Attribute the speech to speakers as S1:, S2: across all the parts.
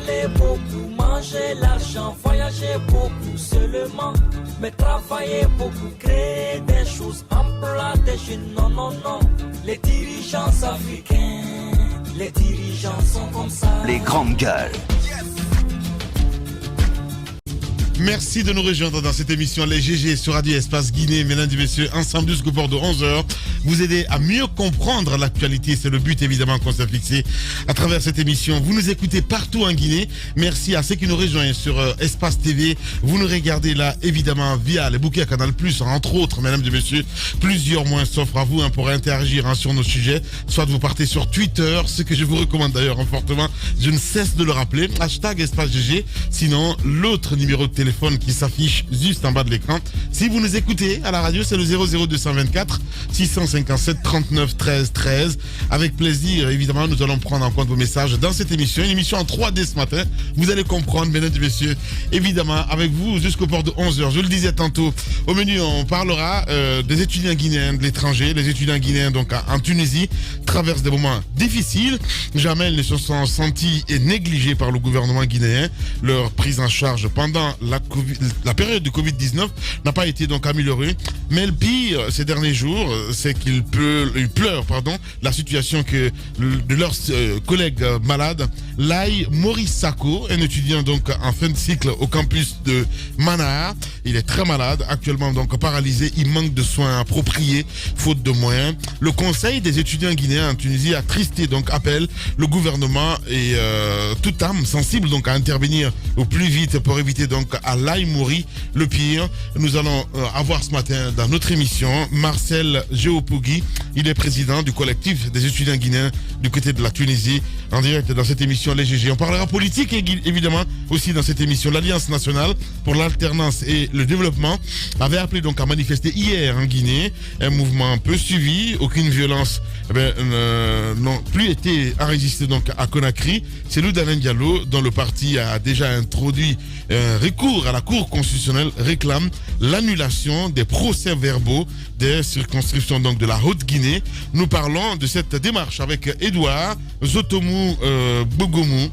S1: parler beaucoup, manger l'argent, voyager beaucoup seulement, mais travailler beaucoup, créer des choses, emploi des jeunes, non, non, non. Les dirigeants africains, les dirigeants sont comme ça.
S2: Les grandes gueules.
S3: Merci de nous rejoindre dans cette émission Les GG sur Radio Espace Guinée. Mesdames et messieurs, ensemble jusqu'au port de 11h, vous aider à mieux comprendre l'actualité. C'est le but évidemment qu'on s'est fixé à travers cette émission. Vous nous écoutez partout en Guinée. Merci à ceux qui nous rejoignent sur Espace TV. Vous nous regardez là évidemment via les bouquets à Canal+, entre autres, mesdames et messieurs. Plusieurs moyens s'offrent à vous pour interagir sur nos sujets. Soit vous partez sur Twitter, ce que je vous recommande d'ailleurs fortement. Je ne cesse de le rappeler. Espace GG. Sinon, l'autre numéro de téléphone qui s'affiche juste en bas de l'écran. Si vous nous écoutez à la radio, c'est le 00224 657 39 13 13. Avec plaisir, évidemment, nous allons prendre en compte vos messages dans cette émission. Une émission en 3D ce matin. Vous allez comprendre, mesdames et messieurs. Évidemment, avec vous jusqu'au port de 11h. Je le disais tantôt, au menu, on parlera des étudiants guinéens de l'étranger. Les étudiants guinéens donc en Tunisie traversent des moments difficiles. Jamais ils ne se sont sentis négligés par le gouvernement guinéen. Leur prise en charge pendant la période du Covid-19 n'a pas été donc améliorée. Mais le pire ces derniers jours, c'est qu'ils pleurent la situation de leurs collègues malades. Lai Maurice Sako, un étudiant donc en fin de cycle au campus de Manar, il est très malade, actuellement donc paralysé, il manque de soins appropriés, faute de moyens. Le Conseil des étudiants guinéens en Tunisie a tristé donc appelle le gouvernement et toute âme sensible donc à intervenir au plus vite pour éviter donc à Lai Mouri le pire. Nous allons avoir ce matin dans notre émission Marcel Géopogui, il est président du collectif des étudiants guinéens du côté de la Tunisie, en direct dans cette émission Les GG. On parlera politique et évidemment aussi dans cette émission. L'Alliance nationale pour l'alternance et le développement avait appelé donc à manifester hier en Guinée, un mouvement peu suivi, aucune violence n'ont plus été enregistrées donc à Conakry. C'est Alain Diallo, dont le parti a déjà introduit un recours à la Cour constitutionnelle, réclame l'annulation des procès-verbaux des circonscriptions donc de la Haute-Guinée. Nous parlons de cette démarche avec Edouard Zotomou Bogomou.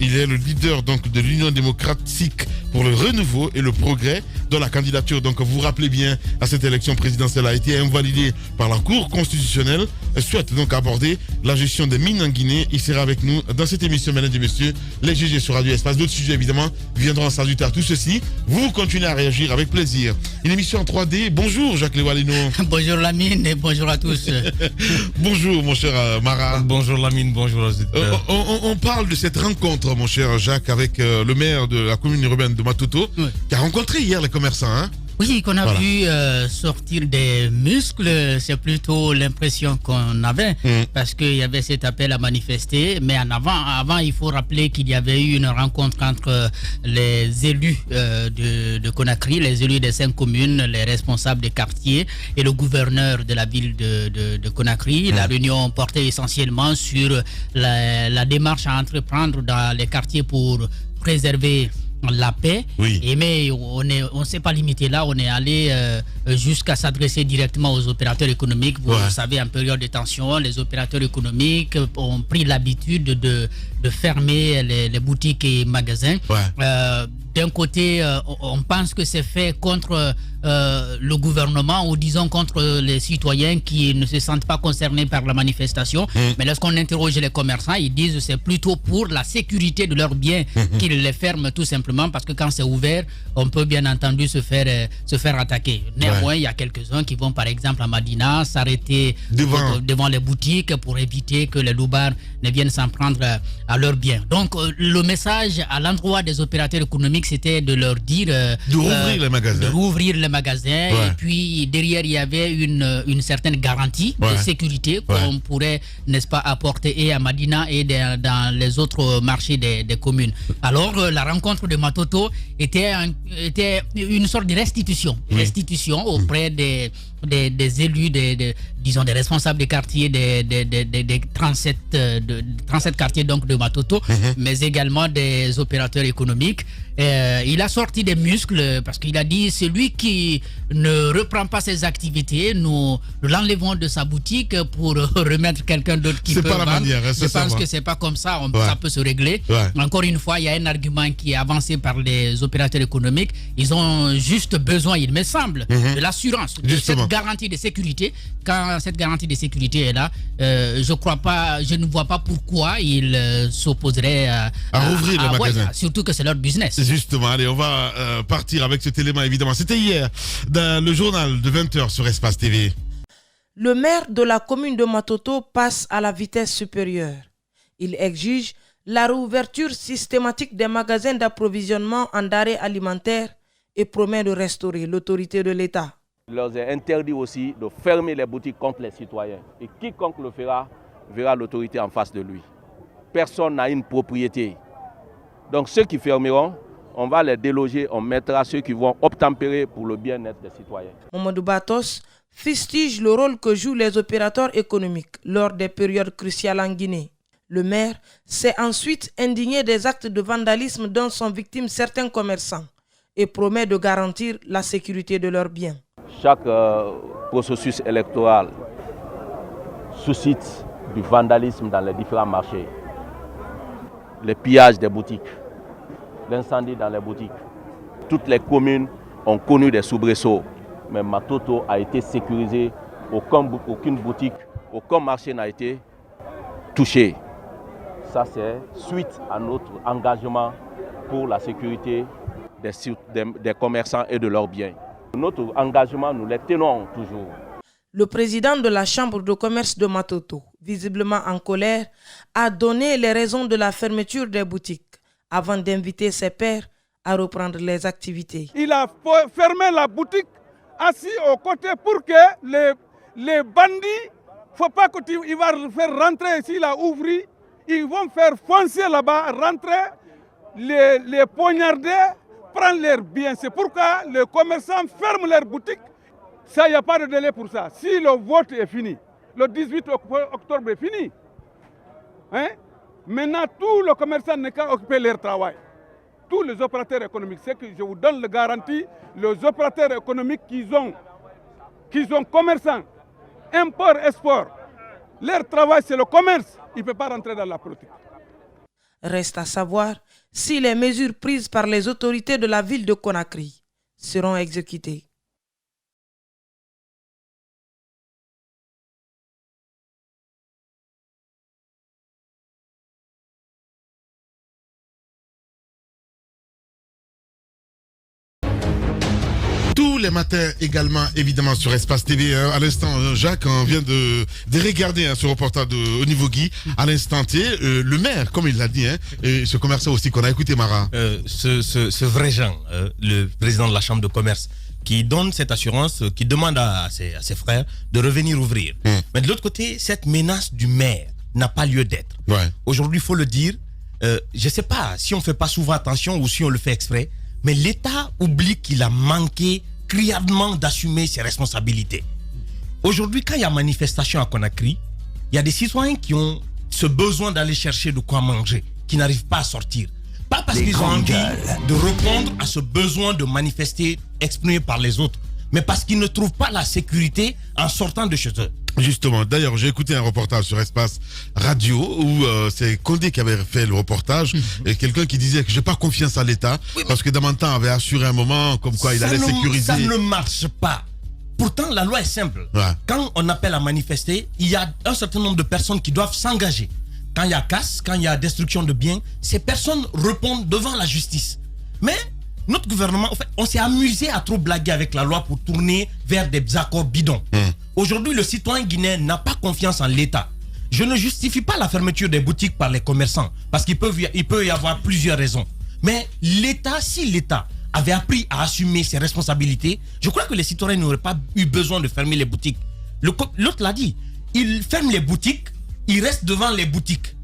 S3: Il est le leader donc de l'Union démocratique pour le renouveau et le progrès, dont la candidature, donc vous vous rappelez bien, à cette élection présidentielle a été invalidée par la Cour constitutionnelle. Elle souhaite donc aborder la gestion des mines en Guinée. Il sera avec nous dans cette émission, mesdames et messieurs, les GG sur Radio Espace. D'autres sujets évidemment viendront s'ajouter à tout ceci. Vous continuez à réagir avec plaisir. Une émission en 3D. Bonjour Jacques Lewalino.
S4: Bonjour Lamine et bonjour à tous.
S3: Bonjour mon cher Mara.
S5: Bonjour Lamine, bonjour aux auditeurs.
S3: On parle de cette rencontre, mon cher Jacques, avec le maire de la commune urbaine de Matoto, oui, qui a rencontré hier les commerçants. Hein.
S4: Oui, qu'on a vu sortir des muscles, c'est plutôt l'impression qu'on avait, parce qu'il y avait cet appel à manifester, mais avant, il faut rappeler qu'il y avait eu une rencontre entre les élus de Conakry, les élus des 5 communes, les responsables des quartiers et le gouverneur de la ville de Conakry. La réunion portait essentiellement sur la démarche à entreprendre dans les quartiers pour préserver la paix, oui. Mais on ne s'est pas limité là, on est allé jusqu'à s'adresser directement aux opérateurs économiques. Vous savez, en période de tension, les opérateurs économiques ont pris l'habitude de fermer les boutiques et magasins. D'un côté, on pense que c'est fait contre le gouvernement, ou disons contre les citoyens qui ne se sentent pas concernés par la manifestation. Mais lorsqu'on interroge les commerçants, ils disent que c'est plutôt pour la sécurité de leurs biens qu'ils les ferment, tout simplement parce que quand c'est ouvert, on peut bien entendu se faire attaquer. Néanmoins, il y a quelques-uns qui vont par exemple à Madina s'arrêter devant les boutiques pour éviter que les loupards ne viennent s'en prendre à leurs biens. Donc le message à l'endroit des opérateurs économiques, c'était de leur dire
S3: de rouvrir les magasins.
S4: Et puis derrière il y avait une certaine garantie de sécurité qu'on pourrait, n'est-ce pas, apporter et à Madina et dans les autres marchés des communes. Alors la rencontre de Matoto était une sorte de restitution auprès des élus, disons des responsables des quartiers des 37 quartiers donc de Matoto, mais également des opérateurs économiques. il a sorti des muscles parce qu'il a dit celui qui ne reprend pas ses activités, nous l'enlevons de sa boutique pour remettre quelqu'un d'autre qui peut vendre.
S3: C'est pas la manière.
S4: Je pense que c'est pas comme ça, ça peut se régler. Encore une fois, il y a un argument qui est avancé par les opérateurs économiques. Ils ont juste besoin, il me semble, de l'assurance, de cette garantie de sécurité. Quand cette garantie de sécurité est là, je ne vois pas pourquoi ils s'opposeraient à
S3: rouvrir le magasin.
S4: Surtout que c'est leur business.
S3: Justement, allez, on va partir avec cet élément évidemment. C'était hier dans le journal de 20h sur Espace TV.
S2: Le maire de la commune de Matoto passe à la vitesse supérieure. Il exige la réouverture systématique des magasins d'approvisionnement en denrées alimentaires et promet de restaurer l'autorité de l'État.
S6: Il leur est interdit aussi de fermer les boutiques contre les citoyens. Et quiconque le fera, verra l'autorité en face de lui. Personne n'a une propriété. Donc ceux qui fermeront, on va les déloger, on mettra ceux qui vont obtempérer pour le bien-être des citoyens.
S2: Mamadou Batos fustige le rôle que jouent les opérateurs économiques lors des périodes cruciales en Guinée. Le maire s'est ensuite indigné des actes de vandalisme dont sont victimes certains commerçants et promet de garantir la sécurité de leurs biens.
S6: Chaque processus électoral suscite du vandalisme dans les différents marchés. Les pillages des boutiques, l'incendie dans les boutiques. Toutes les communes ont connu des soubresauts, mais Matoto a été sécurisé, aucune boutique, aucun marché n'a été touché. Ça, c'est suite à notre engagement pour la sécurité des commerçants et de leurs biens. Notre engagement, nous les tenons toujours.
S2: Le président de la chambre de commerce de Matoto, visiblement en colère, a donné les raisons de la fermeture des boutiques avant d'inviter ses pairs à reprendre les activités.
S7: Il a fermé la boutique assis au côté pour que les bandits, faut pas qu'il va faire rentrer ici, il a ouvert, ils vont faire foncer là-bas, rentrer, les poignarder, prendre leurs biens. C'est pourquoi les commerçants ferment leurs boutiques. Ça, il n'y a pas de délai pour ça. Si le vote est fini, le 18 octobre est fini, maintenant tous les commerçants n'ont qu'à occuper leur travail. Tous les opérateurs économiques, c'est que je vous donne la garantie, les opérateurs économiques qui sont commerçants, import, export, leur travail c'est le commerce, ils ne peuvent pas rentrer dans la politique.
S2: Reste à savoir si les mesures prises par les autorités de la ville de Conakry seront exécutées.
S3: Tous les matins également, évidemment, sur Espace TV. À l'instant, Jacques, on vient de regarder ce reportage au niveau Guy. À l'instant T, le maire, comme il l'a dit, et ce commerçant aussi qu'on a écouté, Mara.
S5: Ce vrai Jean, le président de la chambre de commerce, qui donne cette assurance, qui demande à ses frères de revenir ouvrir. Mais de l'autre côté, cette menace du maire n'a pas lieu d'être.
S3: Ouais.
S5: Aujourd'hui, il faut le dire, je ne sais pas si on ne fait pas souvent attention ou si on le fait exprès, mais l'État oublie qu'il a manqué criardement d'assumer ses responsabilités. Aujourd'hui, quand il y a manifestation à Conakry, il y a des citoyens qui ont ce besoin d'aller chercher de quoi manger, qui n'arrivent pas à sortir. Pas parce qu'ils ont envie de répondre à ce besoin de manifester exprimé par les autres, mais parce qu'ils ne trouvent pas la sécurité en sortant de chez eux.
S3: Justement, d'ailleurs, j'ai écouté un reportage sur Espace Radio où c'est Condé qui avait fait le reportage et quelqu'un qui disait que j'ai pas confiance à l'État parce que Damantan avait assuré un moment comme quoi il allait sécuriser.
S5: Ça ne marche pas. Pourtant, la loi est simple.
S3: Ouais.
S5: Quand on appelle à manifester, il y a un certain nombre de personnes qui doivent s'engager. Quand il y a casse, quand il y a destruction de biens, ces personnes répondent devant la justice. Mais notre gouvernement, en fait, on s'est amusé à trop blaguer avec la loi pour tourner vers des accords bidons. Aujourd'hui, le citoyen guinéen n'a pas confiance en l'État. Je ne justifie pas la fermeture des boutiques par les commerçants, parce qu'il peut y avoir plusieurs raisons. Mais l'État, si l'État avait appris à assumer ses responsabilités, je crois que les citoyens n'auraient pas eu besoin de fermer les boutiques. L'autre l'a dit, il ferme les boutiques, il reste devant les boutiques.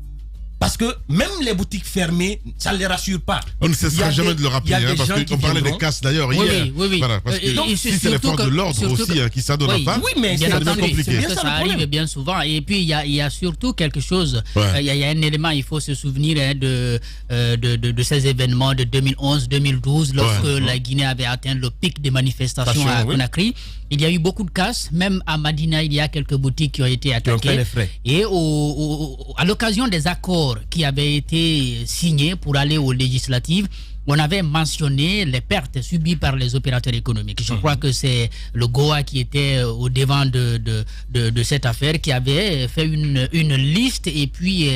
S5: Parce que même les boutiques fermées, ça ne les rassure pas.
S3: On ne cessera jamais de le rappeler, parce qu'on parlait des casses d'ailleurs hier.
S4: Oui.
S3: Voilà, parce que donc, si c'est les forces de l'ordre aussi qui s'adonnent à ça,
S5: mais
S3: c'est bien compliqué.
S4: Ça arrive bien souvent. Et puis, il y a surtout quelque chose. Il y a un élément, il faut se souvenir de ces événements de 2011-2012, lorsque la Guinée avait atteint le pic des manifestations à Conakry. Il y a eu beaucoup de casses, même à Madina, il y a quelques boutiques qui ont été attaquées. Et à l'occasion des accords qui avaient été signés pour aller aux législatives, on avait mentionné les pertes subies par les opérateurs économiques. Je crois que c'est le GOA qui était au devant de cette affaire, qui avait fait une liste et puis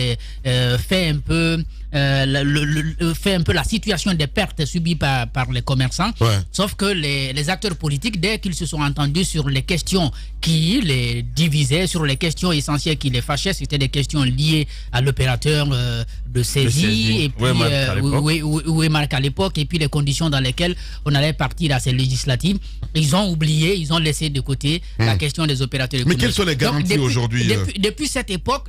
S4: fait un peu la situation des pertes subies par les commerçants. Sauf que les acteurs politiques, dès qu'ils se sont entendus sur les questions qui les divisaient, sur les questions essentielles qui les fâchaient, c'était des questions liées à l'opérateur de saisie, et puis Marc à l'époque, et puis les conditions dans lesquelles on allait partir à ces législatives. Ils ont oublié, ils ont laissé de côté la question des opérateurs économiques.
S3: Mais quelles sont les garanties aujourd'hui
S4: depuis cette époque,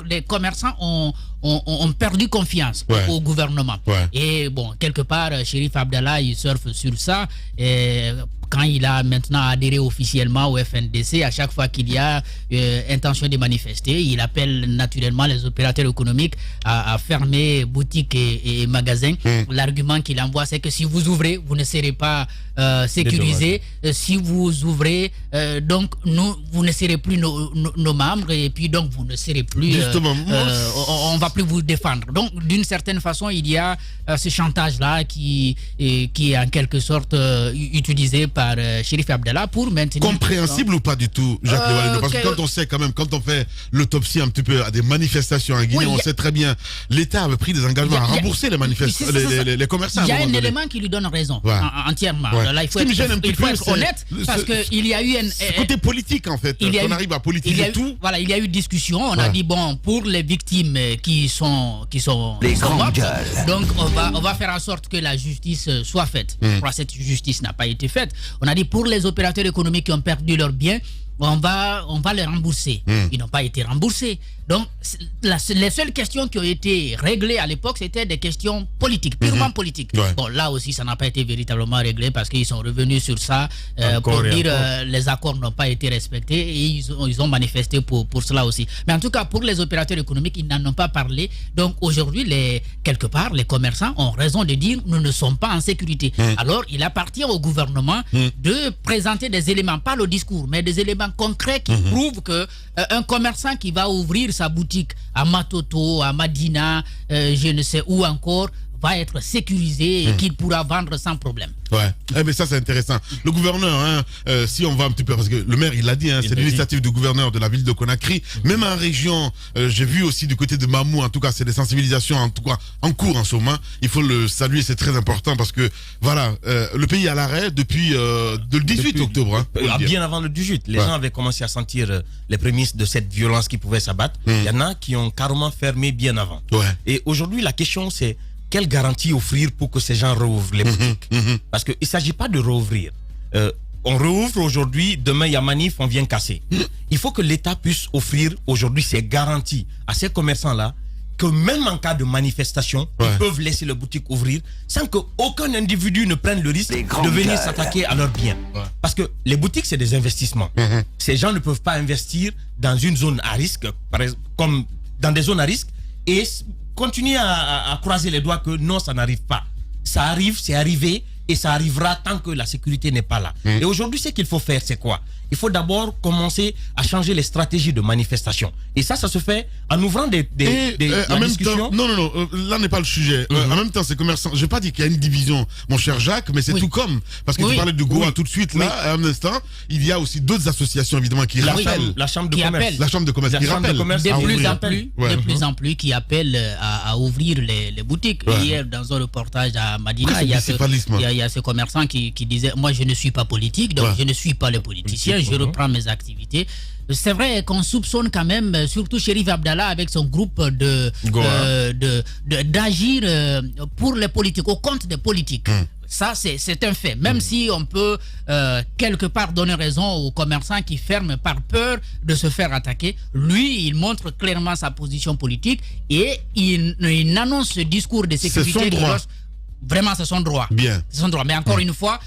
S4: les commerçants ont perdu confiance au gouvernement. Et bon, quelque part, Chérif Abdallah, il surfe sur ça. Et quand il a maintenant adhéré officiellement au FNDC, à chaque fois qu'il y a intention de manifester, il appelle naturellement les opérateurs économiques à fermer boutiques et magasins. L'argument qu'il envoie, c'est que si vous ouvrez, vous ne serez pas sécurisé. Si vous ouvrez, donc vous ne serez plus nos membres, et puis donc vous ne serez plus...
S3: Justement,
S4: on va plus vous défendre. Donc d'une certaine façon, il y a ce chantage-là qui est en quelque sorte utilisé par Chérif Abdallah pour maintenir...
S3: Compréhensible ou pas du tout, Jacques Levalino? Parce que quand on sait quand même, quand on fait l'autopsie un petit peu à des manifestations en Guinée, on sait très bien, l'État avait pris des engagements à rembourser les commerçants.
S4: Il y a un élément qui lui donne raison, entièrement. Là, il faut être honnête, parce qu'il y a eu un...
S3: côté politique, en fait. On arrive à politiser tout.
S4: Voilà, il y a eu discussion. On a dit, bon, pour les victimes qui sont mortes, donc on va faire en sorte que la justice soit faite. Cette justice n'a pas été faite. On a dit, pour les opérateurs économiques qui ont perdu leurs biens, on va les rembourser. Ils n'ont pas été remboursés. Donc, les seules questions qui ont été réglées à l'époque, c'était des questions politiques, purement politiques. Bon, là aussi, ça n'a pas été véritablement réglé parce qu'ils sont revenus sur ça pour dire les accords n'ont pas été respectés, et ils ont manifesté pour cela aussi. Mais en tout cas, pour les opérateurs économiques, ils n'en ont pas parlé. Donc, aujourd'hui, quelque part, les commerçants ont raison de dire nous ne sommes pas en sécurité. Alors, il appartient au gouvernement de présenter des éléments, pas le discours, mais des éléments concrets qui prouvent que un commerçant qui va ouvrir sa boutique à Matoto, à Madina, je ne sais où encore, va être sécurisé et qu'il pourra vendre sans problème.
S3: Mais ça c'est intéressant. Le gouverneur, si on va un petit peu, parce que le maire il l'a dit, c'est l'initiative du gouverneur de la ville de Conakry. Même en région, j'ai vu aussi du côté de Mamou, en tout cas c'est des sensibilisations en tout cas en cours en ce moment. Il faut le saluer, c'est très important parce que voilà, le pays est à l'arrêt depuis le 18 octobre.
S5: Bien avant le 18, les gens avaient commencé à sentir les prémices de cette violence qui pouvait s'abattre. Il y en a qui ont carrément fermé bien avant. Et aujourd'hui la question c'est quelle garantie offrir pour que ces gens rouvrent les boutiques? Parce qu'il ne s'agit pas de rouvrir. On rouvre aujourd'hui, demain il y a manif, on vient casser. Il faut que l'État puisse offrir aujourd'hui ces garanties à ces commerçants-là, que même en cas de manifestation, ils peuvent laisser leur boutique ouvrir sans qu'aucun individu ne prenne le risque de venir s'attaquer à leurs biens. Parce que les boutiques, c'est des investissements. Ces gens ne peuvent pas investir dans une zone à risque, par exemple, comme dans des zones à risque, et continuer à croiser les doigts que non, ça n'arrive pas. Ça arrive, c'est arrivé, et ça arrivera tant que la sécurité n'est pas là. Et aujourd'hui, ce qu'il faut faire, c'est quoi? Il faut d'abord commencer à changer les stratégies de manifestation. Et ça se fait en ouvrant des discussions.
S3: Non, là n'est pas le sujet. En même temps, ces commerçants, je ne vais pas dire qu'il y a une division, mon cher Jacques, mais c'est tout comme. Parce que tu parlais de Goa tout de suite, là, à un instant, il y a aussi d'autres associations, évidemment, qui rappellent.
S5: La Chambre de commerce.
S3: La Chambre de commerce qui rappelle.
S4: De plus en plus, qui appellent à ouvrir les boutiques. Hier, dans un reportage à Madina, il y a ce commerçant qui disait, moi, je ne suis pas politique, donc je ne suis pas les politiciens. Je reprends mes activités. c'est vrai qu'on soupçonne quand même, surtout Chérif Abdallah avec son groupe d'agir pour les politiques, au compte des politiques. Ça, c'est un fait. Même si on peut quelque part donner raison aux commerçants qui ferment par peur de se faire attaquer, lui, il montre clairement sa position politique et il annonce ce discours de sécurité.
S3: C'est son droit.
S4: Vraiment, c'est son droit.
S3: Bien.
S4: C'est son droit. Mais encore une fois,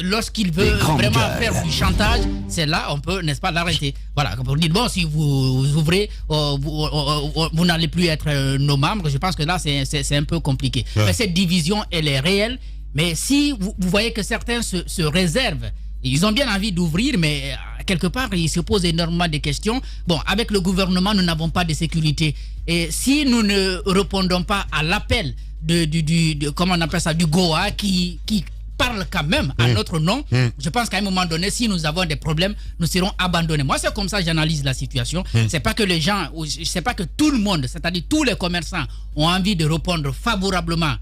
S4: lorsqu'il veut vraiment faire du chantage, c'est là on peut, n'est-ce pas, l'arrêter. Voilà. Pour dire, bon, si vous ouvrez, vous n'allez plus être nos membres. Je pense que là, c'est un peu compliqué. Mais cette division, elle est réelle. Mais si vous voyez que certains se réservent, ils ont bien envie d'ouvrir, mais quelque part, ils se posent énormément de questions. Bon, avec le gouvernement, nous n'avons pas de sécurité. Et si nous ne répondons pas à l'appel comment on appelle ça, du Goa qui parle quand même à notre nom, je pense qu'à un moment donné, si nous avons des problèmes, nous serons abandonnés. Moi, c'est comme ça que j'analyse la situation. C'est pas que les gens, c'est pas que tout le monde, c'est-à-dire tous les commerçants ont envie de répondre favorablement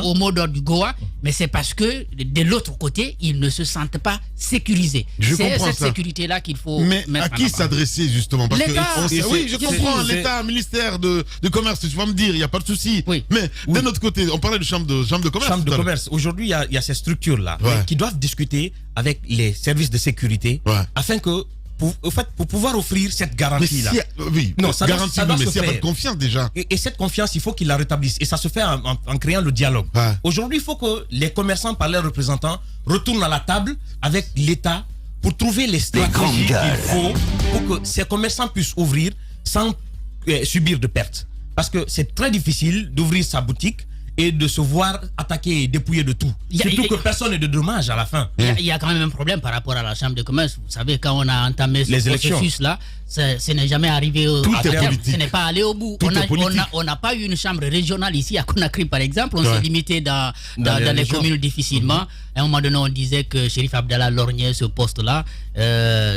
S4: au mot d'ordre du Goa, mais c'est parce que de l'autre côté, ils ne se sentent pas sécurisés. C'est cette sécurité-là qu'il faut
S3: mais
S4: mettre
S3: à qui s'adresser justement? Parce que oui, je comprends, l'État, ministère de commerce, tu vas me dire, il n'y a pas de souci. Oui. Mais d'un autre côté, on parlait de chambre de commerce.
S5: Chambre de commerce. Aujourd'hui, il y a ces structures-là qui doivent discuter avec les services de sécurité afin que pour pouvoir offrir cette garantie-là.
S3: Oui, non, ça garantie, mais s'il n'y a pas de confiance déjà.
S5: Et cette confiance, il faut qu'ils la rétablissent. Et ça se fait en créant le dialogue. Aujourd'hui, il faut que les commerçants, par leurs représentants, retournent à la table avec l'État pour trouver les stratégies qu'il faut pour que ces commerçants puissent ouvrir sans subir de pertes. Parce que c'est très difficile d'ouvrir sa boutique et de se voir attaquer et dépouiller de tout. Surtout que personne n'est de dommage à la fin.
S4: Il y a quand même un problème par rapport à la Chambre de commerce. Vous savez, quand on a entamé ce processus-là, ce n'est jamais arrivé à terme. Ce n'est pas allé au bout. On n'a pas eu une chambre régionale ici à Conakry, par exemple. On s'est limité dans les communes difficilement. À un moment donné, on disait que Chérif Abdallah lorgnait ce poste-là.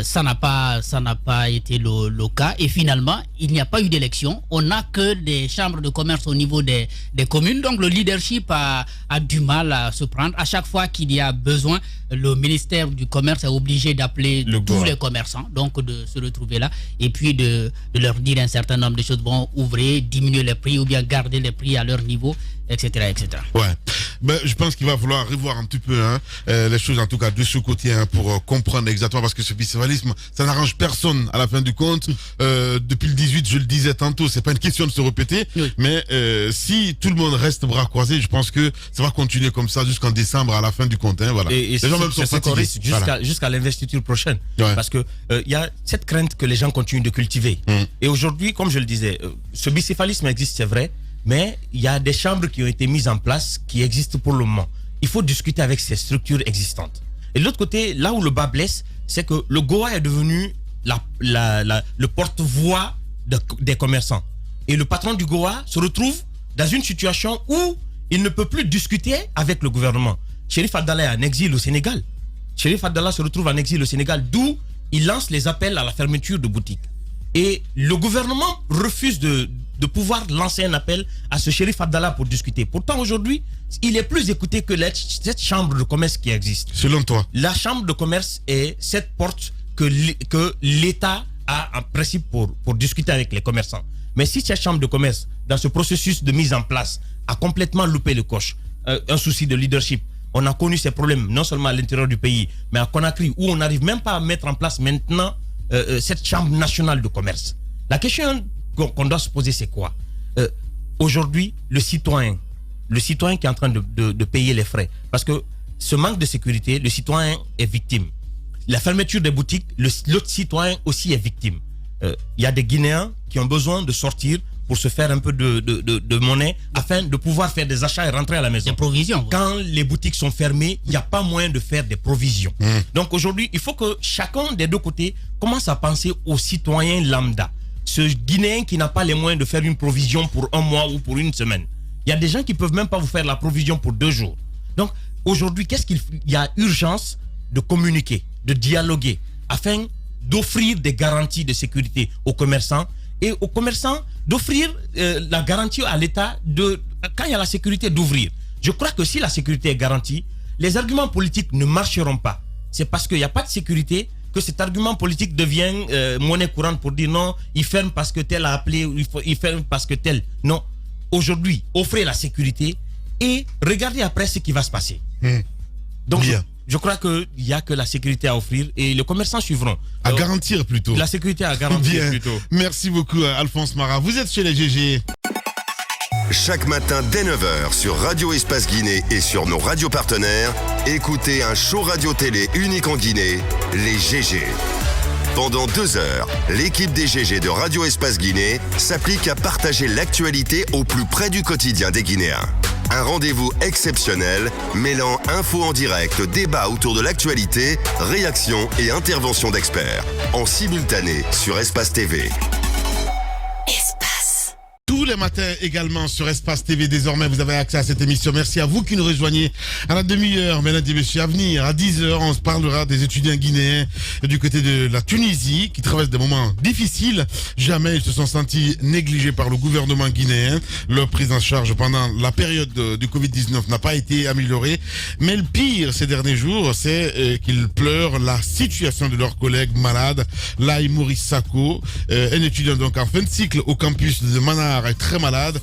S4: Ça n'a pas été le cas. Et finalement, il n'y a pas eu d'élection. On n'a que des chambres de commerce au niveau des communes. Donc, le leadership a du mal à se prendre. À chaque fois qu'il y a besoin, le ministère du Commerce est obligé d'appeler tous les commerçants, donc de se retrouver là, et puis de leur dire un certain nombre de choses. Bon, ouvrez, diminuer les prix ou bien garder les prix à leur niveau, etc. etc.
S3: Ouais. Ben, je pense qu'il va falloir revoir un petit peu les choses, en tout cas de ce côté, pour comprendre exactement, parce que ce bicéphalisme, ça n'arrange personne à la fin du compte. Depuis le 18, je le disais tantôt, c'est pas une question de se répéter, mais si tout le monde reste bras croisés, je pense que ça va continuer comme ça jusqu'en décembre à la fin du compte. Voilà.
S5: Et les gens même sont fatigués jusqu'à l'investiture prochaine. Parce que il y a cette crainte que les gens continuent de cultiver. Et aujourd'hui, comme je le disais, ce bicéphalisme existe, c'est vrai, mais il y a des chambres qui ont été mises en place qui existent pour le moment. Il faut discuter avec ces structures existantes. Et de l'autre côté, là où le bas blesse, c'est que le Goa est devenu le porte-voix des commerçants. Et le patron du Goa se retrouve dans une situation où il ne peut plus discuter avec le gouvernement. Chérif Abdallah est en exil au Sénégal. Chérif Abdallah se retrouve en exil au Sénégal, d'où il lance les appels à la fermeture de boutiques. Et le gouvernement refuse de pouvoir lancer un appel à ce Chérif Abdallah pour discuter. Pourtant, aujourd'hui, il est plus écouté que cette chambre de commerce qui existe.
S3: Selon toi?
S5: La chambre de commerce est cette porte que l'État a en principe pour discuter avec les commerçants. Mais si cette chambre de commerce, dans ce processus de mise en place, a complètement loupé le coche, un souci de leadership, on a connu ces problèmes non seulement à l'intérieur du pays, mais à Conakry, où on n'arrive même pas à mettre en place maintenant cette chambre nationale de commerce. La question qu'on doit se poser, c'est quoi? Aujourd'hui, le citoyen qui est en train de payer les frais, parce que ce manque de sécurité, le citoyen est victime. La fermeture des boutiques, l'autre citoyen aussi est victime. Il y a des Guinéens qui ont besoin de sortir pour se faire un peu de monnaie afin de pouvoir faire des achats et rentrer à la maison.
S4: Des provisions.
S5: Quand les boutiques sont fermées, il n'y a pas moyen de faire des provisions. Donc aujourd'hui, il faut que chacun des deux côtés commence à penser aux citoyens lambda. Ce Guinéen qui n'a pas les moyens de faire une provision pour un mois ou pour une semaine. Il y a des gens qui ne peuvent même pas vous faire la provision pour 2 jours. Donc aujourd'hui, il y a urgence de communiquer, de dialoguer afin d'offrir des garanties de sécurité aux commerçants et aux commerçants d'offrir la garantie à l'État quand il y a la sécurité d'ouvrir. Je crois que si la sécurité est garantie, les arguments politiques ne marcheront pas. C'est parce qu'il n'y a pas de sécurité que cet argument politique devienne monnaie courante pour dire non, il ferme parce que tel a appelé, ou il ferme parce que tel. Non. Aujourd'hui, offrez la sécurité et regardez après ce qui va se passer. Donc, je crois qu'il n'y a que la sécurité à offrir et les commerçants suivront.
S3: À garantir plutôt.
S5: La sécurité à garantir plutôt.
S3: Merci beaucoup, Alphonse Mara. Vous êtes chez les GG.
S8: Chaque matin dès 9h sur Radio Espace Guinée et sur nos radios partenaires, écoutez un show radio-télé unique en Guinée, les GG. Pendant 2 heures, l'équipe des GG de Radio Espace Guinée s'applique à partager l'actualité au plus près du quotidien des Guinéens. Un rendez-vous exceptionnel mêlant infos en direct, débats autour de l'actualité, réactions et interventions d'experts. En simultané sur Espace TV.
S3: Tous les matins également sur Espace TV. Désormais, vous avez accès à cette émission. Merci à vous qui nous rejoignez à la demi-heure, mesdames et messieurs. À venir, à 10h, on se parlera des étudiants guinéens du côté de la Tunisie qui traversent des moments difficiles. Jamais ils se sont sentis négligés par le gouvernement guinéen. Leur prise en charge pendant la période du Covid-19 n'a pas été améliorée. Mais le pire ces derniers jours, c'est qu'ils pleurent la situation de leurs collègues malades. Laï Maurice Sako, un étudiant donc en fin de cycle au campus de Manar, est très malade,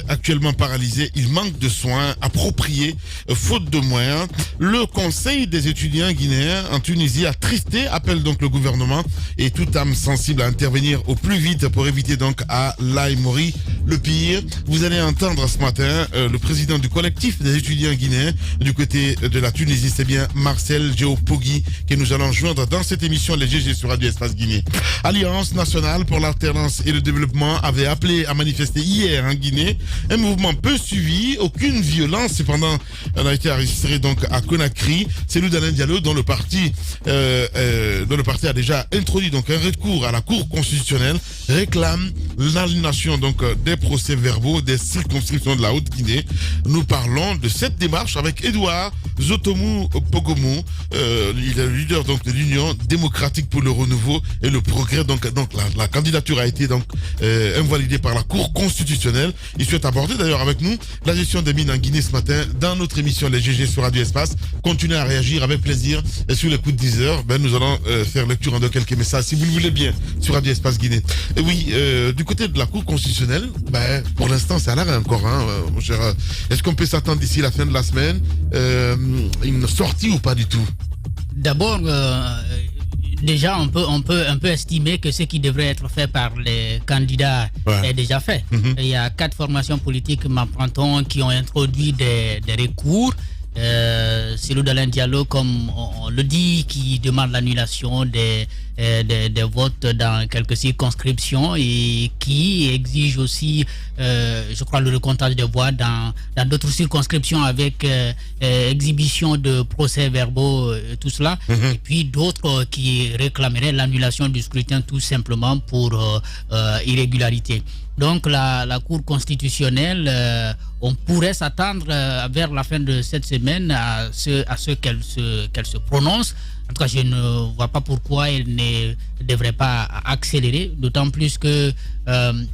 S3: actuellement paralysé. Il manque de soins appropriés, faute de moyens. Le Conseil des étudiants guinéens en Tunisie attristé appelle donc le gouvernement et toute âme sensible à intervenir au plus vite pour éviter donc à Laï Mori le pire. Vous allez entendre ce matin le président du collectif des étudiants guinéens du côté de la Tunisie, c'est bien Marcel Géopogui que nous allons joindre dans cette émission Les GG sur Radio Espace Guinée. Alliance nationale pour l'alternance et le développement avait appelé à manifester hier en Guinée. Un mouvement peu suivi, aucune violence. Cependant, elle a été enregistrée donc à Conakry. C'est Cellou Dalein Diallo dont le parti a déjà introduit donc un recours à la Cour constitutionnelle, réclame l'annulation donc des procès-verbaux des circonscriptions de la Haute-Guinée. Nous parlons de cette démarche avec Edouard Zotomou Pogomo, leader donc de l'Union démocratique pour le renouveau et le progrès. Donc la candidature a été donc invalidée par la Cour constitutionnelle. Il souhaite aborder d'ailleurs avec nous la gestion des mines en Guinée ce matin dans notre émission Les GG sur Radio Espace. Continuez à réagir avec plaisir et sur les coups de 10h, nous allons faire lecture en de quelques messages si vous le voulez bien sur Radio Espace Guinée. Et oui, du côté de la Cour constitutionnelle, pour l'instant c'est à l'arrêt encore, mon cher. Est-ce qu'on peut s'attendre d'ici la fin de la semaine une sortie ou pas du tout?
S4: D'abord, déjà, on peut estimer que ce qui devrait être fait par les candidats est déjà fait. Il y a 4 formations politiques, m'apprend-on, qui ont introduit des recours. Cellou Dalein Diallo, comme on le dit, qui demande l'annulation des votes dans quelques circonscriptions et qui exige aussi, je crois, le recomptage des voix dans d'autres circonscriptions avec exhibition de procès-verbaux, tout cela. Et puis d'autres qui réclameraient l'annulation du scrutin tout simplement pour irrégularité. Donc la Cour constitutionnelle, on pourrait s'attendre vers la fin de cette semaine à ce qu'elle se prononce. En tout cas, je ne vois pas pourquoi elle ne devrait pas accélérer, d'autant plus que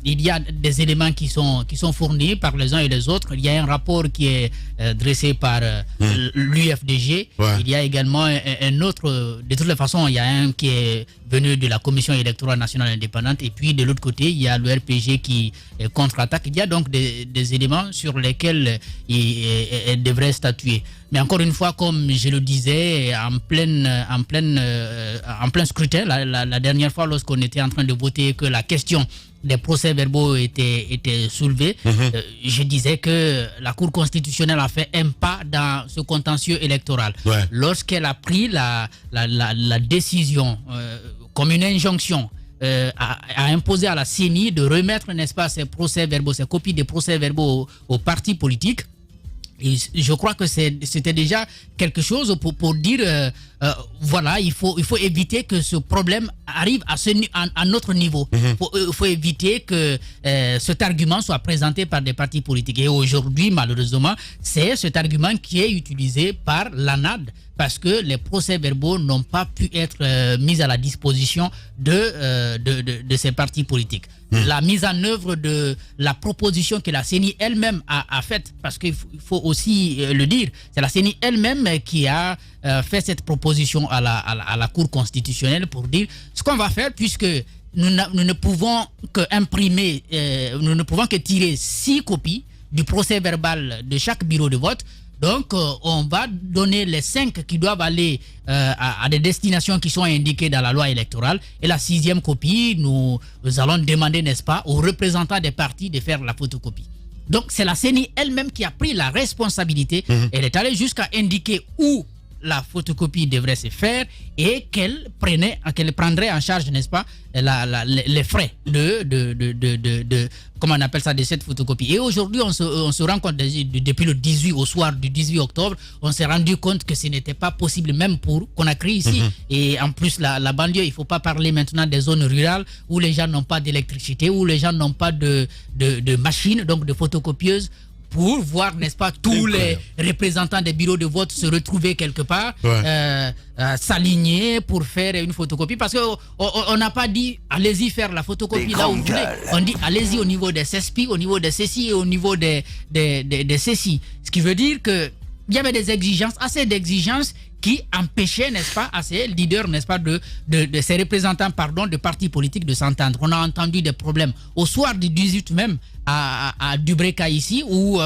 S4: il y a des éléments qui sont fournis par les uns et les autres. Il y a un rapport qui est dressé par l'UFDG. Il y a également un autre, de toutes les façons, il y a un qui est venu de la Commission électorale nationale indépendante, et puis de l'autre côté, il y a le RPG qui contre-attaque. Il y a donc des éléments sur lesquels elle devrait statuer. Mais encore une fois, comme je le disais, en plein scrutin, la dernière fois, lorsqu'on était en train de voter, que la question des procès-verbaux étaient soulevés, je disais que la Cour constitutionnelle a fait un pas dans ce contentieux électoral. Lorsqu'elle a pris la décision comme une injonction à imposer à la CENI de remettre, n'est-ce pas, ces procès-verbaux, ces copies des procès-verbaux aux partis politiques. Et je crois que c'était déjà quelque chose pour dire voilà, il faut éviter que ce problème arrive à notre niveau. Il faut éviter que cet argument soit présenté par des partis politiques. Et aujourd'hui, malheureusement, c'est cet argument qui est utilisé par l'ANAD, parce que les procès-verbaux n'ont pas pu être mis à la disposition de ces partis politiques. La mise en œuvre de la proposition que la CENI elle-même a faite, parce qu'il faut aussi le dire. C'est la CENI elle-même qui a fait cette proposition à la Cour constitutionnelle pour dire ce qu'on va faire, puisque nous ne pouvons que imprimer, nous ne pouvons que tirer 6 copies du procès verbal de chaque bureau de vote. Donc, on va donner les 5 qui doivent aller à des destinations qui sont indiquées dans la loi électorale. Et la 6e copie, nous allons demander, n'est-ce pas, aux représentants des partis de faire la photocopie. Donc, c'est la CENI elle-même qui a pris la responsabilité. Elle est allée jusqu'à indiquer où la photocopie devrait se faire et qu'elle prendrait en charge, n'est-ce pas, les frais de comment on appelle ça, de cette photocopie. Et aujourd'hui, on se rend compte, depuis le 18, au soir du 18 octobre, on s'est rendu compte que ce n'était pas possible même pour Conakry ici. Et en plus, la banlieue, il ne faut pas parler maintenant des zones rurales où les gens n'ont pas d'électricité, où les gens n'ont pas de machines, donc de photocopieuses, pour voir, n'est-ce pas, tous les représentants des bureaux de vote se retrouver quelque part, s'aligner pour faire une photocopie. Parce qu'on n'a pas dit allez-y faire la photocopie là où vous voulez. On dit allez-y au niveau des CESPI, au niveau des CECI et au niveau des CECI. Ce qui veut dire qu'il y avait des exigences, assez d'exigences qui empêchaient, n'est-ce pas, à ces leaders, n'est-ce pas, de ces représentants, de partis politiques de s'entendre. On a entendu des problèmes au soir du 18 même à Dubreka ici, où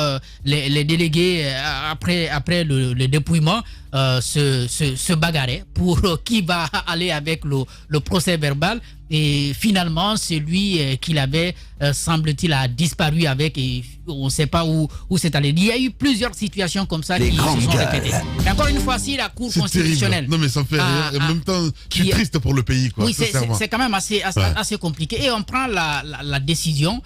S4: les délégués, après le dépouillement, se bagarraient pour qui va aller avec le procès verbal. Et finalement, celui qu'il avait, semble-t-il, a disparu avec, et on ne sait pas où c'est allé. Il y a eu plusieurs situations comme ça qui se sont répétées. Et encore une fois, si la Cour constitutionnelle...
S3: Non mais ça fait rire. En même temps, je suis triste pour le pays, quoi.
S4: Oui, c'est quand même assez compliqué. Et on prend la décision,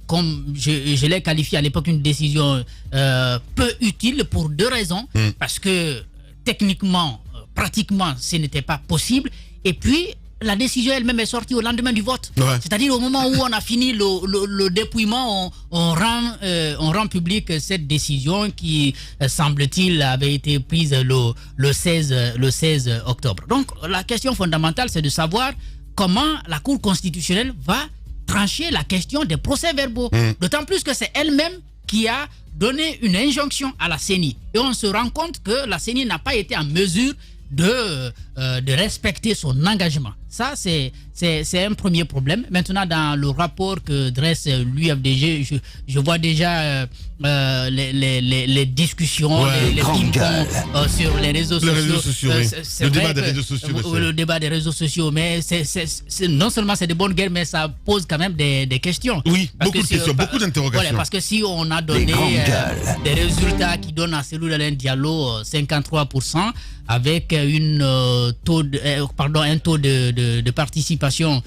S4: comme je l'ai qualifiée à l'époque, une décision peu utile pour 2 raisons. Parce que techniquement, pratiquement, ce n'était pas possible. Et puis, la décision elle-même est sortie au lendemain du vote. C'est-à-dire au moment où on a fini le dépouillement, on rend public cette décision qui, semble-t-il, avait été prise le 16 octobre. Donc, la question fondamentale, c'est de savoir comment la Cour constitutionnelle va trancher la question des procès-verbaux. D'autant plus que c'est elle-même qui a donné une injonction à la CENI. Et on se rend compte que la CENI n'a pas été en mesure de respecter son engagement. Ça, c'est un premier problème. Maintenant, dans le rapport que dresse l'UFDG, je vois déjà les discussions, les ping-pong sur les réseaux sociaux.
S3: Le débat des réseaux sociaux.
S4: Le débat des réseaux sociaux. Mais non seulement c'est de bonnes guerres, mais ça pose quand même des questions.
S3: Oui, beaucoup de questions, beaucoup d'interrogations.
S4: Voilà, parce que si on a donné des résultats qui donnent à Cellou Dalein Diallo 53%, avec un taux de participation,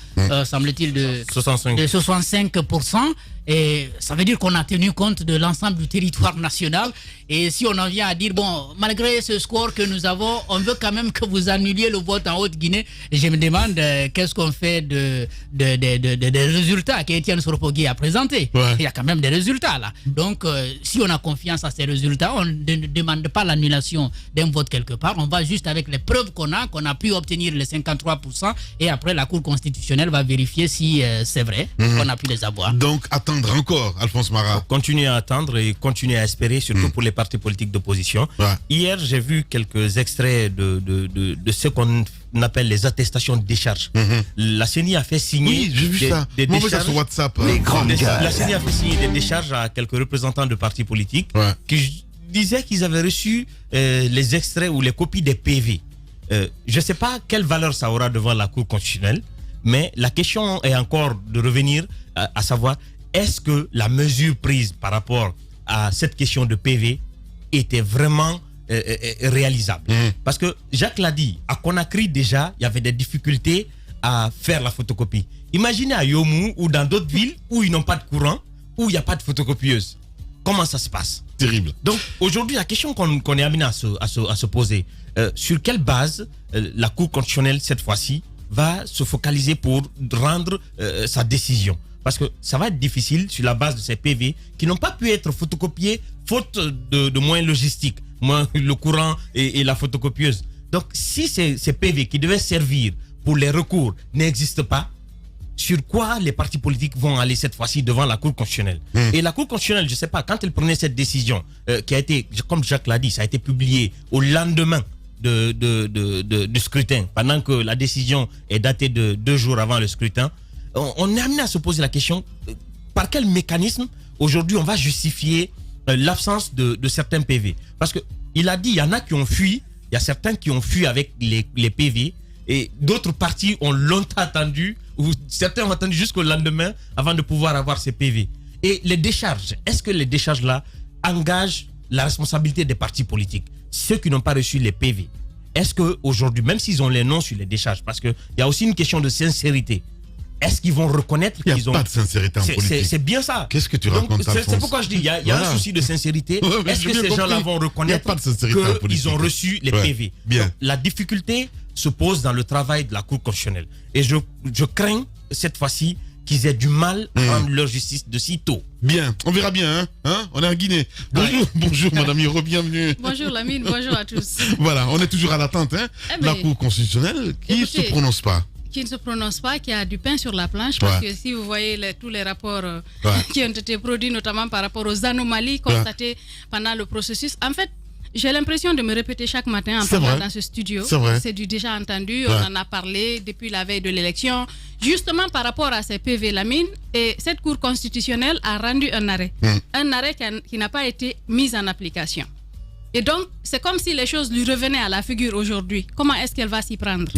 S4: semble-t-il, de 65%. Et ça veut dire qu'on a tenu compte de l'ensemble du territoire national. Et si on en vient à dire, bon, malgré ce score que nous avons, on veut quand même que vous annuliez le vote en Haute-Guinée. Et je me demande qu'est-ce qu'on fait des résultats qu'Étienne Soropogui a présentés. Il y a quand même des résultats là. Donc, si on a confiance à ces résultats, on ne demande pas l'annulation d'un vote quelque part. On va juste avec les preuves qu'on a pu obtenir les 53%. Et après, la Cour constitutionnelle va vérifier si c'est vrai qu'on a pu les avoir.
S3: Donc, attendre encore, Alphonse Mara.
S5: Continuer à attendre et continuer à espérer, surtout pour les partis politiques d'opposition. Hier, j'ai vu quelques extraits de ce qu'on appelle les attestations de décharge. La CENI a fait signer des décharges
S3: sur WhatsApp.
S5: La CENI a fait signer des décharges à quelques représentants de partis politiques qui disaient qu'ils avaient reçu les extraits ou les copies des PV. Je ne sais pas quelle valeur ça aura devant la Cour constitutionnelle, mais la question est encore de revenir à savoir, est-ce que la mesure prise par rapport à cette question de PV était vraiment réalisable? Parce que Jacques l'a dit, à Conakry déjà, il y avait des difficultés à faire la photocopie. Imaginez à Yomou ou dans d'autres villes où ils n'ont pas de courant, où il n'y a pas de photocopieuse. Comment ça se passe?
S3: Terrible.
S5: Donc aujourd'hui, la question qu'on est amené à se poser, sur quelle base la Cour constitutionnelle, cette fois-ci, va se focaliser pour rendre sa décision? Parce que ça va être difficile sur la base de ces PV qui n'ont pas pu être photocopiés faute de moyens logistiques, le courant et la photocopieuse. Donc si ces PV qui devaient servir pour les recours n'existent pas, sur quoi les partis politiques vont aller cette fois-ci devant la Cour constitutionnelle. Et la Cour constitutionnelle, je ne sais pas, quand elle prenait cette décision, qui a été, comme Jacques l'a dit, ça a été publié au lendemain du scrutin, pendant que la décision est datée de 2 jours avant le scrutin, on est amené à se poser la question, par quel mécanisme aujourd'hui on va justifier l'absence de certains PV. Parce qu'il a dit, il y en a qui ont fui, il y a certains qui ont fui avec les PV, et d'autres partis ont longtemps attendu, ou certains ont attendu jusqu'au lendemain avant de pouvoir avoir ces PV. Et les décharges, est-ce que les décharges-là engagent la responsabilité des partis politiques, ceux qui n'ont pas reçu les PV? Est-ce qu'aujourd'hui, même s'ils ont les noms sur les décharges, parce qu'il y a aussi une question de sincérité, est-ce qu'ils vont reconnaître qu'ils ont...
S3: Il n'y a pas de sincérité en politique.
S5: C'est bien ça.
S3: Qu'est-ce que tu racontes,
S5: c'est pourquoi je dis, il y a un souci de sincérité. Est-ce que ces gens-là vont reconnaître qu'ils ont reçu les PV?
S3: Bien.
S5: Donc, la difficulté se pose dans le travail de la Cour constitutionnelle. Et je crains, cette fois-ci, qu'ils aient du mal à rendre leur justice de si tôt.
S3: Bien, on verra bien, hein? On est en Guinée. Bonjour, bonjour Madame Hiro, bienvenue.
S9: Bonjour Lamine, bonjour à tous.
S3: Voilà, on est toujours à l'attente, hein? La Cour constitutionnelle qui ne se prononce pas.
S9: Qui ne se prononce pas, qui a du pain sur la planche, parce que si vous voyez tous les rapports qui ont été produits, notamment par rapport aux anomalies constatées pendant le processus, en fait, j'ai l'impression de me répéter chaque matin en parlant dans ce studio. C'est du déjà entendu, on en a parlé depuis la veille de l'élection, justement par rapport à ces PV Lamine, et cette Cour constitutionnelle a rendu un arrêt. Un arrêt qui n'a pas été mis en application. Et donc, c'est comme si les choses lui revenaient à la figure aujourd'hui. Comment est-ce qu'elle va s'y prendre?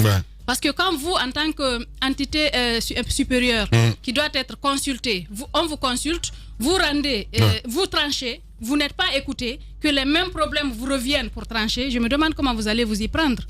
S9: Parce que quand vous, en tant qu'entité supérieure qui doit être consultée, on vous consulte, vous rendez, vous tranchez, vous n'êtes pas écouté, que les mêmes problèmes vous reviennent pour trancher, je me demande comment vous allez vous y prendre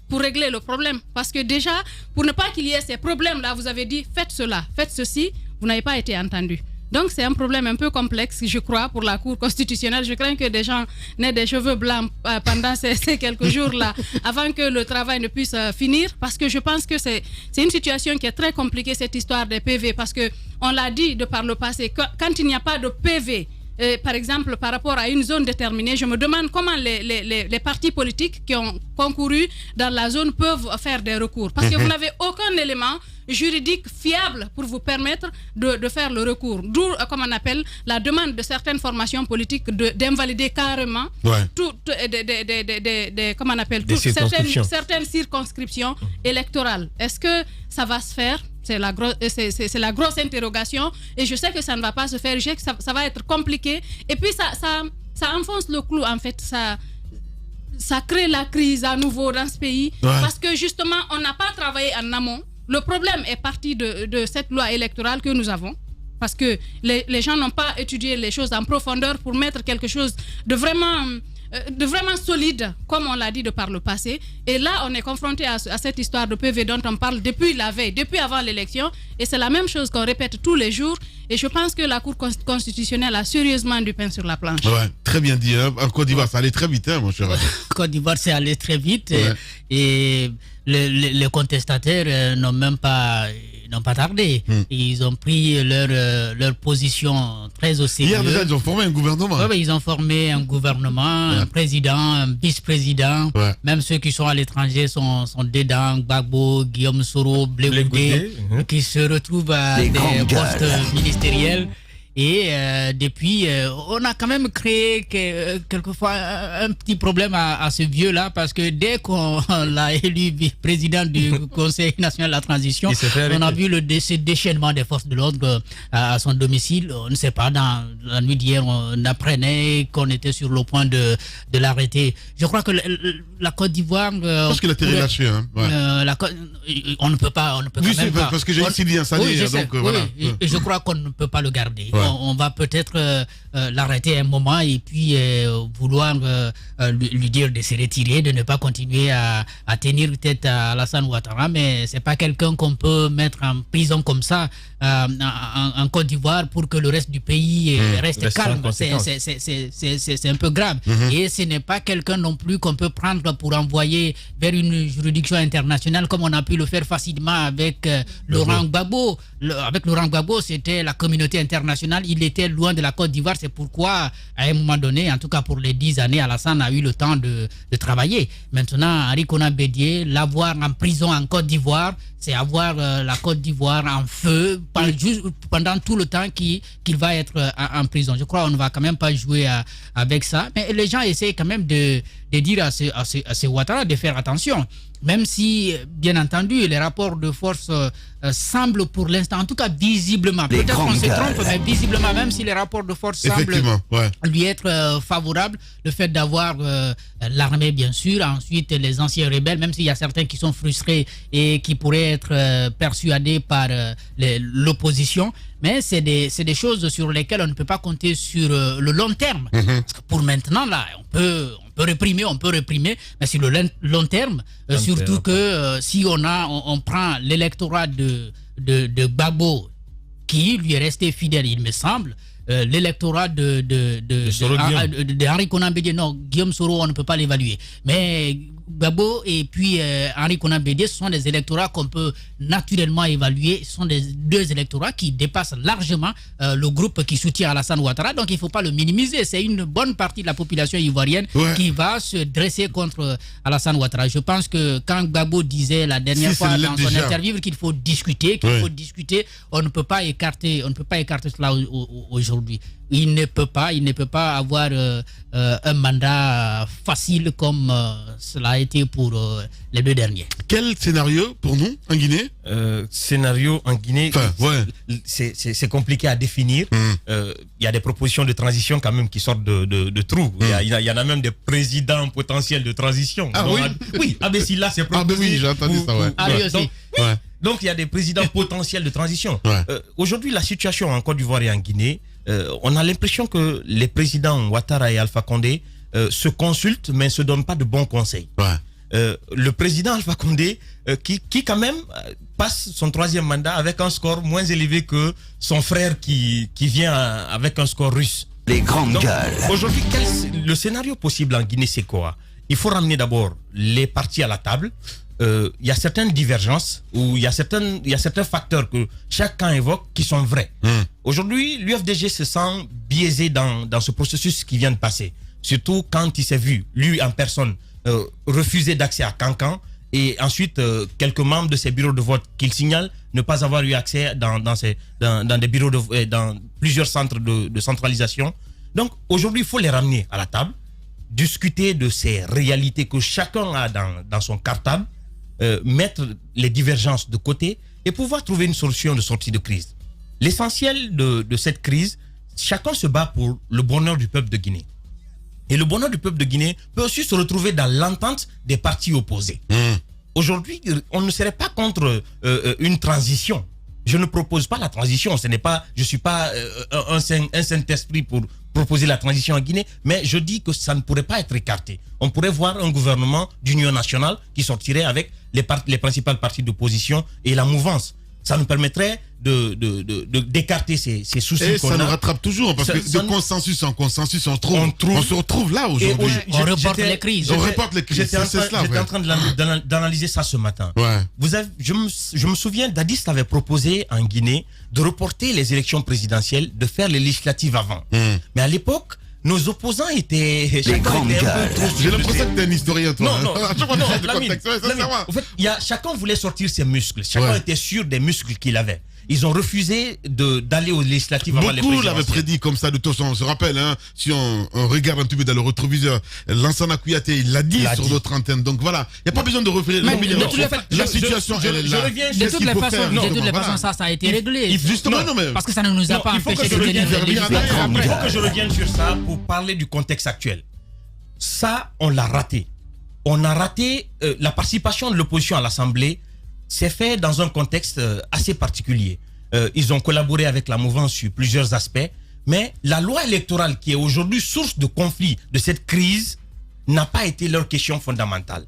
S9: pour régler le problème. Parce que déjà, pour ne pas qu'il y ait ces problèmes-là, vous avez dit faites cela, faites ceci, vous n'avez pas été entendu. Donc c'est un problème un peu complexe, je crois, pour la Cour constitutionnelle. Je crains que des gens n'aient des cheveux blancs pendant ces quelques jours-là, avant que le travail ne puisse finir, parce que je pense que c'est une situation qui est très compliquée, cette histoire des PV, parce qu'on l'a dit de par le passé, quand il n'y a pas de PV, par exemple, par rapport à une zone déterminée, je me demande comment les partis politiques qui ont concouru dans la zone peuvent faire des recours. Parce que vous n'avez aucun élément juridique fiable pour vous permettre de faire le recours. D'où, comme on appelle, la demande de certaines formations politiques d'invalider carrément comment on appelle, certaines circonscriptions électorales. Est-ce que ça va se faire? C'est la grosse interrogation, et je sais que ça ne va pas se faire, je sais que ça va être compliqué, et puis ça enfonce le clou, en fait, ça crée la crise à nouveau dans ce pays, parce que justement on n'a pas travaillé en amont. Le problème est parti de cette loi électorale que nous avons, parce que les gens n'ont pas étudié les choses en profondeur pour mettre quelque chose de vraiment solide, comme on l'a dit de par le passé. Et là, on est confronté à cette histoire de PV dont on parle depuis la veille, depuis avant l'élection. Et c'est la même chose qu'on répète tous les jours. Et je pense que la Cour constitutionnelle a sérieusement du pain sur la planche.
S3: Très bien dit. Hein. En Côte d'Ivoire, ça allait très vite, hein, mon cher.
S4: Côte d'Ivoire, c'est allé très vite. Et les contestataires n'ont pas tardé. Ils ont pris leur position très au sérieux.
S3: Hier déjà, ils ont formé un gouvernement.
S4: Ils ont formé un gouvernement, un président, un vice-président. Même ceux qui sont à l'étranger sont dedans. Gbagbo, Guillaume Soro, Blé Goudé, qui se retrouvent à des postes ministériels. Et depuis, on a quand même créé quelquefois un petit problème à ce vieux-là, parce que dès qu'on l'a élu président du Conseil national de la transition, on a vu ce déchaînement des forces de l'ordre à son domicile. On ne sait pas, dans la nuit d'hier, on apprenait qu'on était sur le point de l'arrêter. Je crois que la Côte d'Ivoire...
S3: parce qu'il a été relâché. Hein.
S4: On ne peut pas...
S3: parce que j'ai ici bien installé.
S4: Je crois qu'on ne peut pas le garder. On va peut-être l'arrêter un moment et puis vouloir lui dire de se retirer, de ne pas continuer à tenir tête à Alassane Ouattara, mais c'est pas quelqu'un qu'on peut mettre en prison comme ça en Côte d'Ivoire pour que le reste du pays reste calme. C'est un peu grave. Et ce n'est pas quelqu'un non plus qu'on peut prendre pour envoyer vers une juridiction internationale, comme on a pu le faire facilement avec Laurent Gbagbo. Avec Laurent Gbagbo, c'était la communauté internationale nationale, il était loin de la Côte d'Ivoire. C'est pourquoi, à un moment donné, en tout cas pour les 10 années, Alassane a eu le temps de travailler. Maintenant, Henri Konan Bédié, l'avoir en prison en Côte d'Ivoire, c'est avoir la Côte d'Ivoire en feu pendant tout le temps qu'il va être en prison. Je crois qu'on ne va quand même pas jouer avec ça. Mais les gens essayent quand même de dire à ces Ouattara de faire attention. Même si, bien entendu, les rapports de force semblent pour l'instant, en tout cas visiblement, peut-être qu'on se trompe, mais visiblement, même si les rapports de force semblent lui être favorables, le fait d'avoir l'armée, bien sûr, ensuite les anciens rebelles, même s'il y a certains qui sont frustrés et qui pourraient être persuadés par l'opposition, mais c'est des choses sur lesquelles on ne peut pas compter sur le long terme. Parce que pour maintenant, là, on peut réprimer, mais sur le long terme, surtout que si on prend l'électorat de Gbagbo, qui lui est resté fidèle, il me semble, l'électorat de Henri Konan Bédié, non, Guillaume Soro, on ne peut pas l'évaluer. Mais Gbagbo et puis Henri Konan Bédié, ce sont des électorats qu'on peut naturellement évaluer. Ce sont des deux électorats qui dépassent largement le groupe qui soutient Alassane Ouattara. Donc il ne faut pas le minimiser. C'est une bonne partie de la population ivoirienne qui va se dresser contre Alassane Ouattara. Je pense que quand Gbagbo disait la dernière fois dans son interview qu'il faut discuter, on ne peut pas écarter cela aujourd'hui. Il ne peut pas avoir un mandat facile comme cela a été pour les deux derniers.
S3: Quel scénario pour nous en Guinée?
S5: Scénario en Guinée, c'est compliqué à définir. Il y a des propositions de transition quand même qui sortent de trous. Il y en a même des présidents potentiels de transition. Oui, Abessila s'est proposé.
S3: J'ai entendu ça,
S5: Donc il y a des présidents potentiels de transition. Aujourd'hui, la situation en Côte d'Ivoire et en Guinée, on a l'impression que les présidents Ouattara et Alpha Condé se consultent mais ne se donnent pas de bons conseils. Le président Alpha Condé qui quand même passe son 3e mandat avec un score moins élevé que son frère qui vient avec un score russe.
S8: Les grandes gueules.
S5: Aujourd'hui, le scénario possible en Guinée, c'est quoi? Il faut ramener d'abord les partis à la table. Il y a certaines divergences ou il y a certains facteurs que chacun évoque qui sont vrais. Aujourd'hui, l'UFDG se sent biaisé dans ce processus qui vient de passer. Surtout quand il s'est vu, lui en personne, refuser d'accès à Cancan et ensuite quelques membres de ses bureaux de vote qu'il signale ne pas avoir eu accès dans des bureaux dans plusieurs centres de centralisation. Donc aujourd'hui, il faut les ramener à la table, discuter de ces réalités que chacun a dans son cartable, mettre les divergences de côté et pouvoir trouver une solution de sortie de crise. L'essentiel de cette crise, chacun se bat pour le bonheur du peuple de Guinée. Et le bonheur du peuple de Guinée peut aussi se retrouver dans l'entente des partis opposés. Aujourd'hui, on ne serait pas contre une transition. Je ne propose pas la transition. Je ne suis pas un Saint-Esprit pour proposer la transition en Guinée, mais je dis que ça ne pourrait pas être écarté. On pourrait voir un gouvernement d'union nationale qui sortirait avec les principales partis d'opposition et la mouvance. Ça nous permettrait d'écarter ces soucis
S3: et
S5: qu'on
S3: ça
S5: a.
S3: nous rattrape toujours parce que de consensus en consensus on se retrouve là aujourd'hui.
S4: On reporte les crises.
S5: J'étais en train d'analyser ça ce matin. Je me souviens, Dadis avait proposé en Guinée de reporter les élections présidentielles, de faire les législatives avant. Mais à l'époque, nos opposants étaient...
S3: Les grandes gueules. J'ai l'impression que t'es un historien, toi.
S5: Non, en fait, chacun voulait sortir ses muscles. Chacun était sûr des muscles qu'il avait. Ils ont refusé d'aller aux législatives avant les présidentielles.
S3: Beaucoup l'avaient prédit comme ça, de toute façon, on se rappelle, hein, si on regarde un petit peu dans le rétroviseur, Lansana Kouyaté, il l'a dit sur notre antenne. Donc voilà, il n'y a pas besoin de refaire la situation, elle est là.
S4: De toutes les façons, ça a été réglé.
S3: Justement, non, mais...
S4: Parce que ça ne nous a pas empêché de tenir des législatives.
S5: Il faut que je revienne sur ça pour parler du contexte actuel. Ça, on l'a raté. On a raté la participation de l'opposition à l'Assemblée. C'est fait dans un contexte assez particulier. Ils ont collaboré avec la mouvance sur plusieurs aspects, mais la loi électorale qui est aujourd'hui source de conflit de cette crise n'a pas été leur question fondamentale.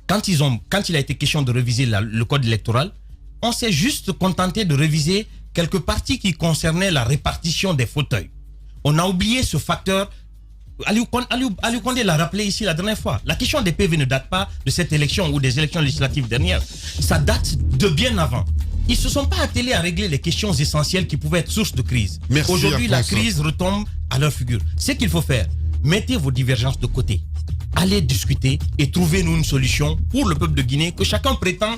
S5: Quand il a été question de réviser le code électoral, on s'est juste contenté de réviser quelques parties qui concernaient la répartition des fauteuils. On a oublié ce facteur. Aliou Condé l'a rappelé ici la dernière fois. La question des PV ne date pas de cette élection ou des élections législatives dernières. Ça date de bien avant. ils ne se sont pas attelés à régler les questions essentielles qui pouvaient être source de crise.
S3: Merci,
S5: aujourd'hui, la
S3: Alphonse.
S5: crise retombe à leur figure. Ce qu'il faut faire, mettez vos divergences de côté. Allez discuter et trouvez-nous une solution pour le peuple de Guinée que chacun prétend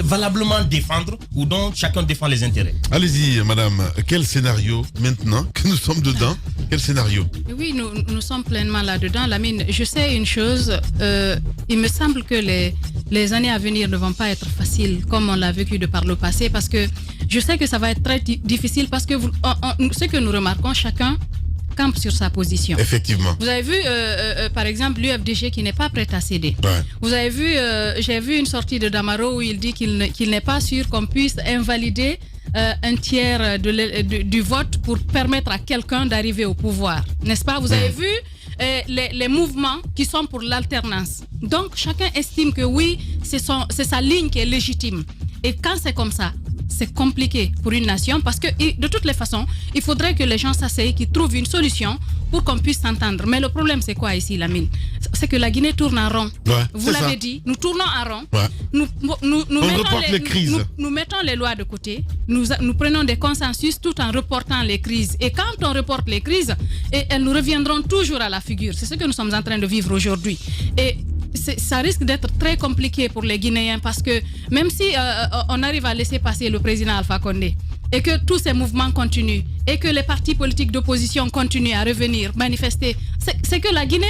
S5: valablement défendre ou dont chacun défend les intérêts.
S3: Allez-y, madame. Quel scénario maintenant que nous sommes dedans? Quel scénario?
S9: Oui, nous sommes pleinement là-dedans. Lamine, je sais une chose. Il me semble que les années à venir ne vont pas être faciles comme on l'a vécu de par le passé parce que je sais que ça va être très difficile parce que ce que nous remarquons, chacun campe sur sa position.
S3: Effectivement.
S9: Vous avez vu, par exemple, l'UFDG qui n'est pas prêt à céder.
S3: Ouais.
S9: Vous avez vu, j'ai vu une sortie de Damaro où il dit qu'il n'est pas sûr qu'on puisse invalider un tiers du vote pour permettre à quelqu'un d'arriver au pouvoir. N'est-ce pas? Vous avez vu les mouvements qui sont pour l'alternance. Donc, chacun estime que oui, c'est sa ligne qui est légitime. Et quand c'est comme ça, c'est compliqué pour une nation parce que de toutes les façons, il faudrait que les gens s'asseyent, qu'ils trouvent une solution pour qu'on puisse s'entendre. Mais le problème, c'est quoi ici, Lamine? C'est que la Guinée tourne en rond.
S3: Ouais,
S9: vous l'avez dit, nous tournons en rond.
S3: Ouais.
S9: Nous mettons les lois de côté. Nous prenons des consensus tout en reportant les crises. Et quand on reporte les crises, elles nous reviendront toujours à la figure. C'est ce que nous sommes en train de vivre aujourd'hui. Et ça risque d'être très compliqué pour les Guinéens parce que même si on arrive à laisser passer le président Alpha Condé et que tous ces mouvements continuent et que les partis politiques d'opposition continuent à revenir manifester, c'est que la Guinée,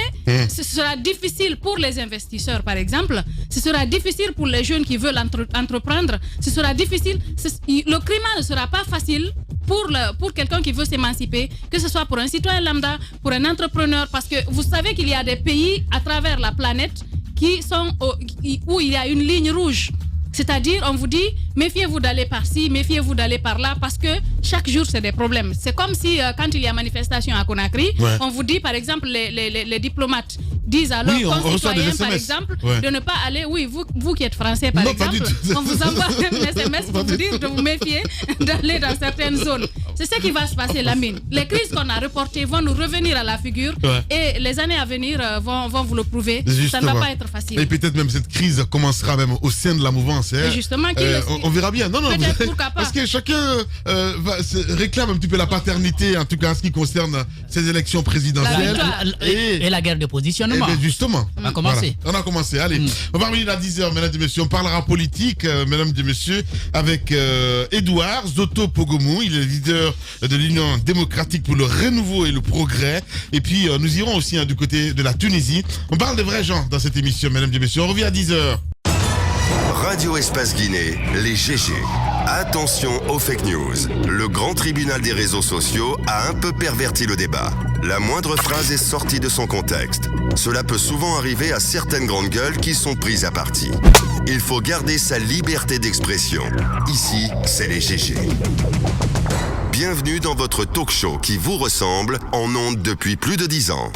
S9: ce sera difficile pour les investisseurs par exemple, ce sera difficile pour les jeunes qui veulent entreprendre, ce sera difficile, le climat ne sera pas facile pour quelqu'un qui veut s'émanciper, que ce soit pour un citoyen lambda, pour un entrepreneur, parce que vous savez qu'il y a des pays à travers la planète où il y a une ligne rouge. C'est-à-dire, on vous dit, méfiez-vous d'aller par-ci, méfiez-vous d'aller par-là, parce que chaque jour, c'est des problèmes. C'est comme si, quand il y a manifestation à Conakry, on vous dit, par exemple, les diplomates disent à leurs concitoyens, par exemple, de ne pas aller, vous qui êtes français, par exemple, on vous envoie un SMS pour vous dire de vous méfier d'aller dans certaines zones. C'est ce qui va se passer, Lamine. Les crises qu'on a reportées vont nous revenir à la figure et les années à venir vont vous le prouver.
S3: Justement.
S9: Ça ne va pas être facile.
S3: Et peut-être même cette crise commencera même au sein de la mouvance.
S9: Et justement,
S3: on verra bien. Non,
S9: pourquoi pas.
S3: parce que chacun réclame un petit peu la paternité, en tout cas en ce qui concerne ces élections présidentielles.
S4: Et la guerre de positionnement.
S3: Et justement.
S4: On a commencé.
S3: Voilà. On a commencé. Allez, on va revenir à 10h, mesdames et messieurs. On parlera politique, mesdames et messieurs, avec Edouard Zoto Pogomou. Il est leader de l'Union démocratique pour le renouveau et le progrès. Et puis, nous irons aussi du côté de la Tunisie. On parle de vrais gens dans cette émission, mesdames et messieurs. On revient à 10h.
S8: Radio Espace Guinée, les GG. Attention aux fake news. Le grand tribunal des réseaux sociaux a un peu perverti le débat. La moindre phrase est sortie de son contexte. Cela peut souvent arriver à certaines grandes gueules qui sont prises à partie. Il faut garder sa liberté d'expression. Ici, c'est les GG. Bienvenue dans votre talk show qui vous ressemble en ondes depuis plus de 10 ans.